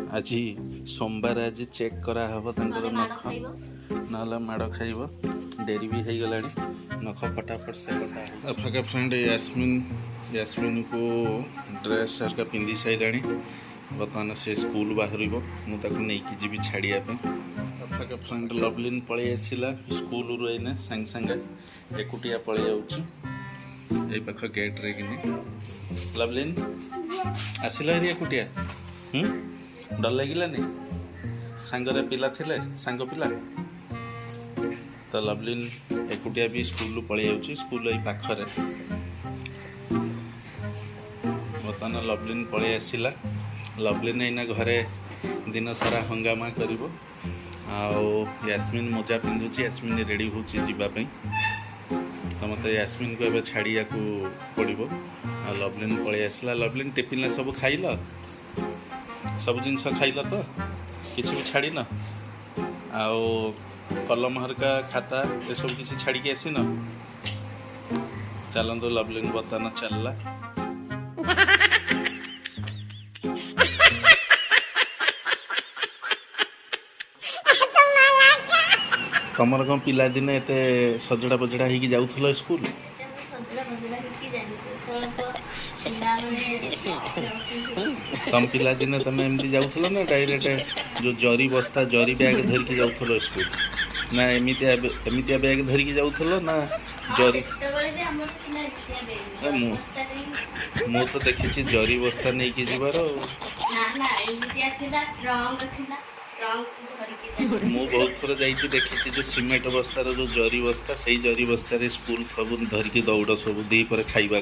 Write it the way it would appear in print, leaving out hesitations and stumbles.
आज सोमवार आज चेक करा हब तांकर नख ना माड़ खाइब डेरी भी हो गला नख फटाफट से कटा फाका फ्रेंड यास्मिन को ड्रेस हरका पिंधि सारे बर्तमान से स्कूल बाहर मुझे जी छाड़ापी फाका फ्रेंड लवलिन पलि आसला स्कूल रू एने सांगे सांगे एकुटिया पलि जाऊँ पाख गेट रे कि लवलिन आसिल एकुटिया डर लगिलानी सांगरे पिला थिले सांग पिला तो लवलिन एकुटिया भी स्कूल पलि जाऊँ स्कूल ये पाखरे बर्तमान लवलिन पलि आसला लवलिन एना घरे दिन सारा हंगामा करिवो यास्मिन मोजा पिंधुची यास्मिन रेडी होची जीवाई तो मत यास्मिन को एबे छाड़िया को पड़ो लवलिन पलि आसला लवलिन टिफिन सब खाइल सब जिनस खाइल तो किसी भी छाड़ी न आओ कलम हरका खाता ये सब किसी छाड़ी के आसी न चलते लवलिन बर्तमान चलला तमर कौन पिला दिन एत सजड़ा बजड़ा हो जाऊल स्कूल तम पिला दिन तुम एमती जाऊल ना डायरेक्ट जो जरी बस्ता जरी बैग धरिकी जाऊल स्कूल ना एमती बैग धरिकी जाऊल ना जरी मु तो देखी जरी बस्ता नहीं कि जीवार मु बहुत थोड़ा जाइए देखी जो सीमेंट बस्तार जो जरी बस्ता से जरी बस्तार स्कूल सब धरिकी दौड़ सब दी पर खाइबा